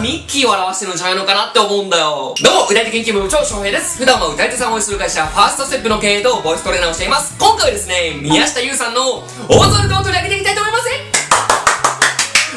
ミッキーを表してるんじゃないのかなって思うんだよ。どうも、歌い手研究部部長翔平です。普段は歌い手さんを応援する会社、ファーストステップの経営とボイストレーナーをしています。今回はですね、宮下優さんのオズワルドを取り上げていきたいと思います。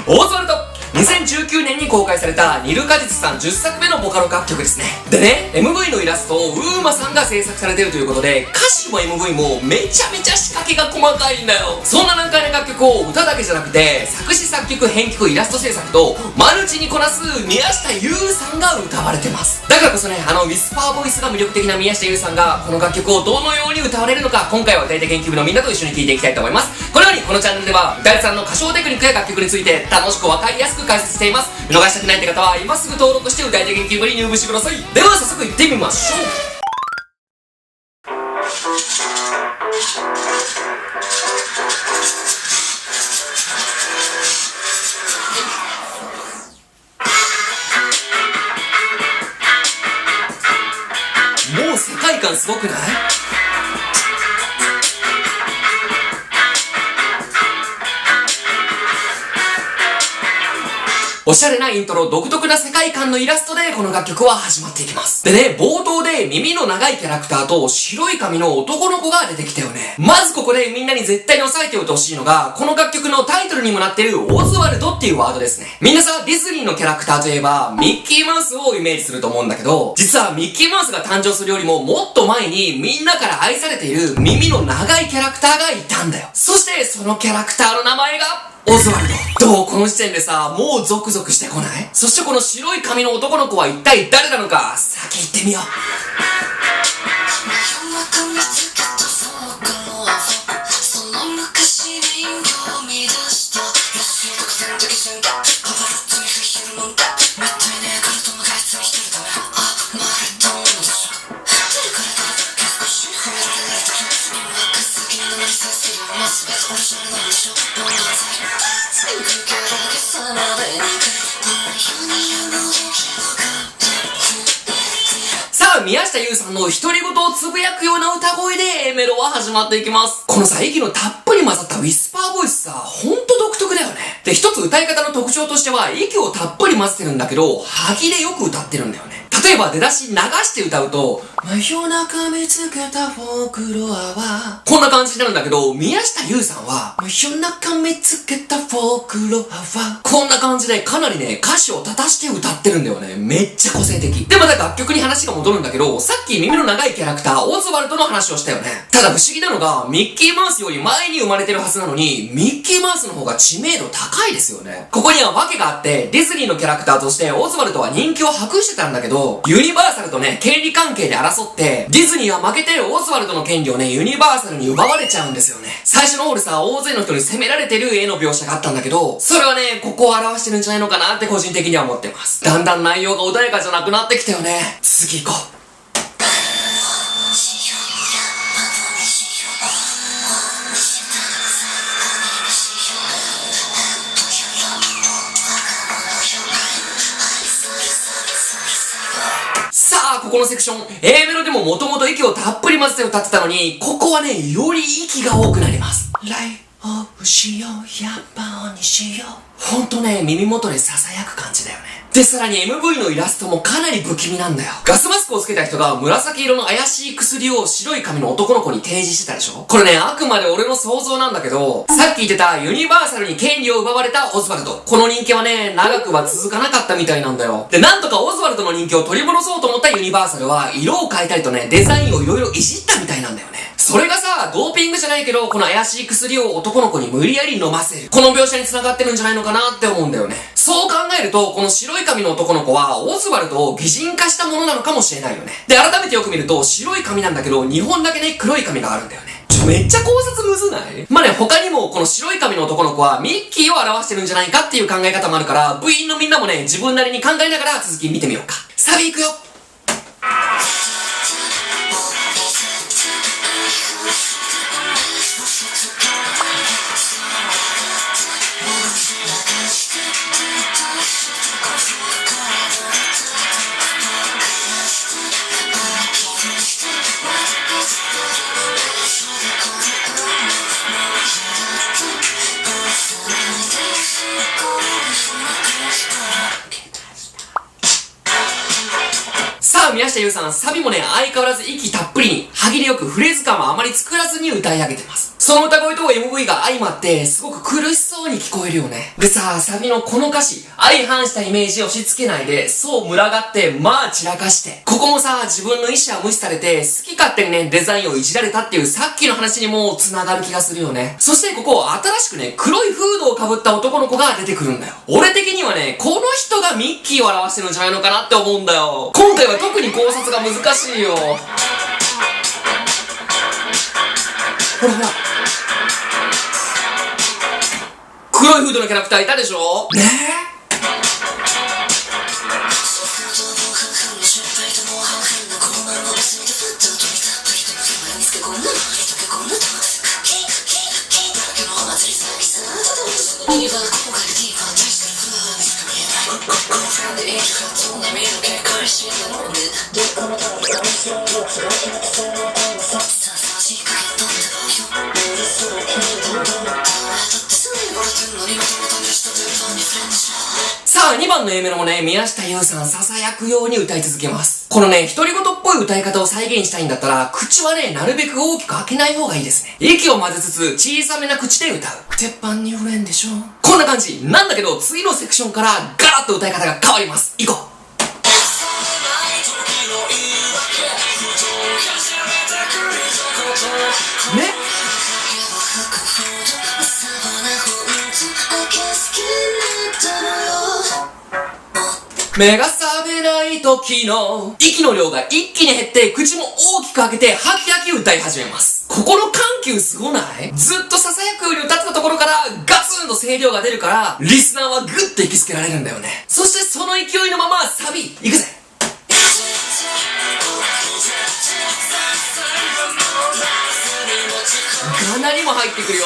オズワルド2019年に公開されたニルカジツさん10作目のボカロ楽曲ですね。でね、MV のイラストをウーマさんが制作されているということで、歌詞も MV もめちゃめちゃ仕掛けが細かいんだよ。そんな難解な楽曲を歌だけじゃなくて、作詞作曲編曲イラスト制作とマルチにこなす宮下優さんが歌われてます。だからこそね、ウィスパーボイスが魅力的な宮下優さんがこの楽曲をどのように歌われるのか、今回は歌い手研究部のみんなと一緒に聴いていきたいと思います。このようにこのチャンネルでは歌い手さんの歌唱テクニックや楽曲について楽しくわかりやすく解説しています。見逃したくないって方は今すぐ登録して歌い手研究部に入部してください。では早速行ってみましょう。もう世界観すごくない？おしゃれなイントロ、独特な世界観のイラストでこの楽曲は始まっていきます。でね、冒頭で耳の長いキャラクターと白い髪の男の子が出てきたよね。まずここでみんなに絶対に押さえておいてほしいのが、この楽曲のタイトルにもなっているオズワルドっていうワードですね。みんなさ、ディズニーのキャラクターといえば、ミッキーマウスをイメージすると思うんだけど、実はミッキーマウスが誕生するよりももっと前にみんなから愛されている耳の長いキャラクターがいたんだよ。そしてそのキャラクターの名前がオズワルド。どう？この時点でさ、もうゾクゾクしてこない？そしてこの白い髪の男の子は一体誰なのか、先行ってみよう。さあ、宮下優さんの独り言をつぶやくような歌声で A メロは始まっていきます。このさ、息のたっぷり混ざったウィスパーボイスさ、ほんと独特だよね。で、一つ歌い方の特徴としては、息をたっぷり混ぜてるんだけど、吐きでよく歌ってるんだよね。例えば出だし流して歌うと、真夜中見つけたフォークロアはこんな感じになるんだけど、宮下優さんは真夜中見つけたフォークロアはこんな感じでかなりね、歌詞を立たして歌ってるんだよね。めっちゃ個性的。で、また楽曲に話が戻るんだけど、さっき耳の長いキャラクターオズワルドの話をしたよね。ただ不思議なのが、ミッキーマウスより前に生まれてるはずなのに、ミッキーマウスの方が知名度高いですよね。ここには訳があって、ディズニーのキャラクターとしてオズワルドは人気を博してたんだけど、ユニバーサルとね、権利関係で争って、ディズニーは負けてオズワルドの権利をね、ユニバーサルに奪われちゃうんですよね。最初の方でさ、大勢の人に責められてる絵の描写があったんだけど、それはね、ここを表してるんじゃないのかなって個人的には思ってます。だんだん内容が穏やかじゃなくなってきたよね。次行こう。さあ、ここのセクション、A メロでももともと息をたっぷり混ぜて歌ってたのに、ここはね、より息が多くなります。ライオフしよう、やっぱにしよう。ほんとね、耳元で囁く感じだよね。で、さらに MV のイラストもかなり不気味なんだよ。ガスマスクをつけた人が紫色の怪しい薬を白い髪の男の子に提示してたでしょ。これね、あくまで俺の想像なんだけど、さっき言ってたユニバーサルに権利を奪われたオズワルド。この人気はね、長くは続かなかったみたいなんだよ。で、なんとかオズワルドの人気を取り戻そうと思ったユニバーサルは、色を変えたりとね、デザインをいろいろいじったみたいなんだよね。それがさ、ドーピングじゃないけど、この怪しい薬を男の子に無理やり飲ませる。この描写に繋がってるんじゃないのかなって思うんだよね。そう考えると、この白い髪の男の子は、オズワルドを擬人化したものなのかもしれないよね。で、改めてよく見ると、白い髪なんだけど、2本だけね、黒い髪があるんだよね。めっちゃ考察むずない？まあね、他にもこの白い髪の男の子はミッキーを表してるんじゃないかっていう考え方もあるから、部員のみんなもね、自分なりに考えながら続き見てみようか。サビいくよ。下優さん、サビもね、相変わらず息たっぷりに、歯切れよくフレーズ感もあまり作らずに歌い上げてます。その歌声と MV が相まって、すごく苦しそうに聞こえるよね。でさ、サビのこの歌詞、相反したイメージを押し付けないで、そう群がって、まあ散らかして。ここもさ、自分の意思は無視されて、好き勝手にね、デザインをいじられたっていうさっきの話にも繋がる気がするよね。そしてここ、新しくね、黒いフードをかぶった男の子が出てくるんだよ。俺的にはね、この人がミッキーを表してるんじゃないのかなって思うんだよ。今回は特に考察が難しいよ。ほらほら。黒いフードのキャラクターいたでしょねえ。さあ、2番の A メロもね、宮下優さん囁くように歌い続けます。このね、独り言っぽい歌い方を再現したいんだったら、口はね、なるべく大きく開けない方がいいですね。息を混ぜつつ、小さめな口で歌う。鉄板に触れんでしょ。こんな感じ。なんだけど、次のセクションからガラッと歌い方が変わります。行こう。ね。目が覚めない時の息の量が一気に減って口も大きく開けてハキハキ歌い始めます。ここの緩急すごない？ずっと囁くように歌ってたところからガツンと声量が出るからリスナーはグッと引きつけられるんだよね。そしてその勢いのままサビいくぜ。かなりも入ってくるよ。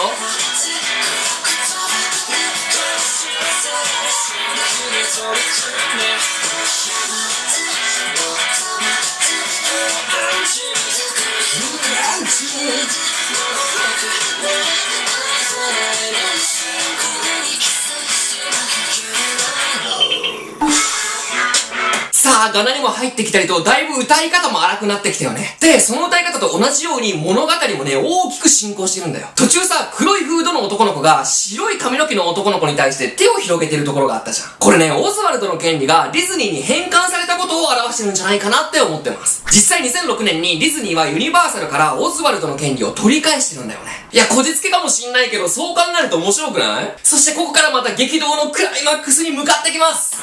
さあ、がなりも入ってきたりと、だいぶ歌い方も荒くなってきたよね。で、その歌い方と同じように物語もね、大きく進行してるんだよ。途中さ、黒いフードの男の子が白い髪の毛の男の子に対して手を広げてるところがあったじゃん。これね、オズワルドの権利がディズニーに返還されたことを表してるんじゃないかなって思ってます。実際2006年にディズニーはユニバーサルからオズワルドの権利を取り返してるんだよね。いや、こじつけかもしんないけど、そう考えると面白くない？そしてここからまた激動のクライマックスに向かってきます。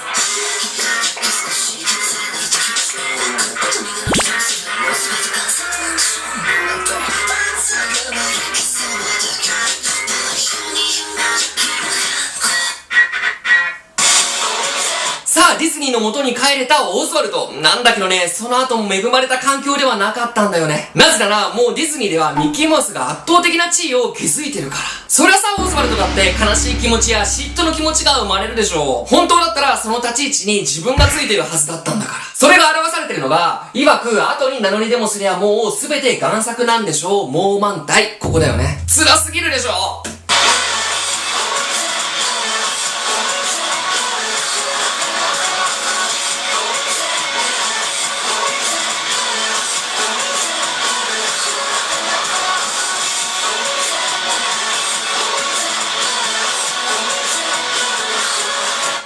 さあ、ディズニーの元に帰れたオズワルド。なんだけどね、その後も恵まれた環境ではなかったんだよね。なぜなら、もうディズニーではミッキーマウスが圧倒的な地位を築いてるから。そりゃさ、オズワルドだって悲しい気持ちや嫉妬の気持ちが生まれるでしょう。本当だったら、その立ち位置に自分がついてるはずだったんだから。それが表されてるのが、曰く後に名乗りでもすりゃもうすべて贋作なんでしょう。もう満体。ここだよね。辛すぎるでしょ。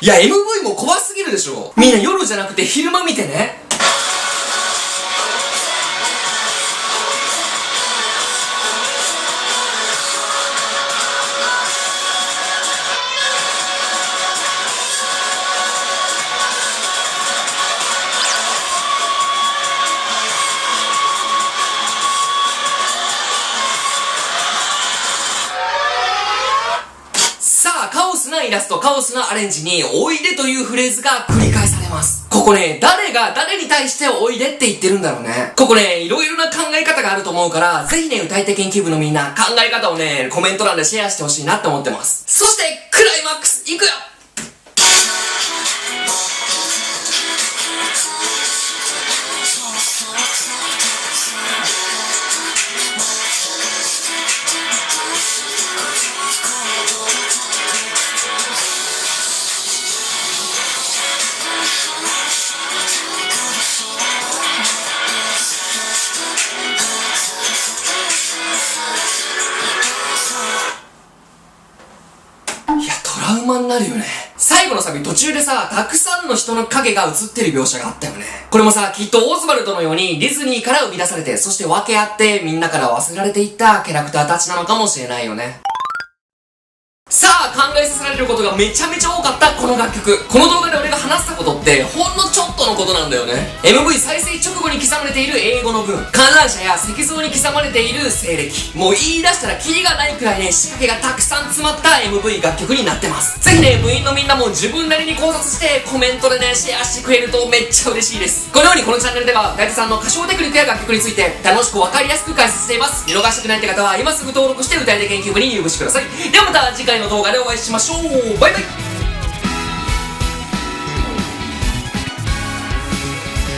いや、MV も怖すぎるでしょ。みんな夜じゃなくて昼間見てね。カオスなイラスト、カオスなアレンジに、おいでというフレーズが繰り返されます。ここね、誰が誰に対しておいでって言ってるんだろうね。ここね、いろいろな考え方があると思うから、ぜひね、歌い手研究部のみんな、考え方をね、コメント欄でシェアしてほしいなって思ってます。そして、クライマックス、いくよ。なるよね。最後のサビ途中でさ、たくさんの人の影が映ってる描写があったよね。これもさ、きっとオズバルドのようにディズニーから生み出されて、そして分け合ってみんなから忘れられていったキャラクターたちなのかもしれないよね。さあ、考えさせられることがめちゃめちゃ多かったこの楽曲。この動画で俺が話したことってほんのちょっとのことなんだよね。MV 再生直後に刻まれている英語の文、観覧車や石像に刻まれている西暦、もう言い出したらキリがないくらいね、仕掛けがたくさん詰まった MV 楽曲になってます。ぜひね、部員のみんなも自分なりに考察してコメントでね、シェアしてくれるとめっちゃ嬉しいです。このようにこのチャンネルでは、ガイドさんの歌唱テクニックや楽曲について楽しくわかりやすく解説しています。見逃したくないって方は今すぐ登録して歌い手研究部に入部してください。ではまた次回の動画でお会いしましょう。バイバイ。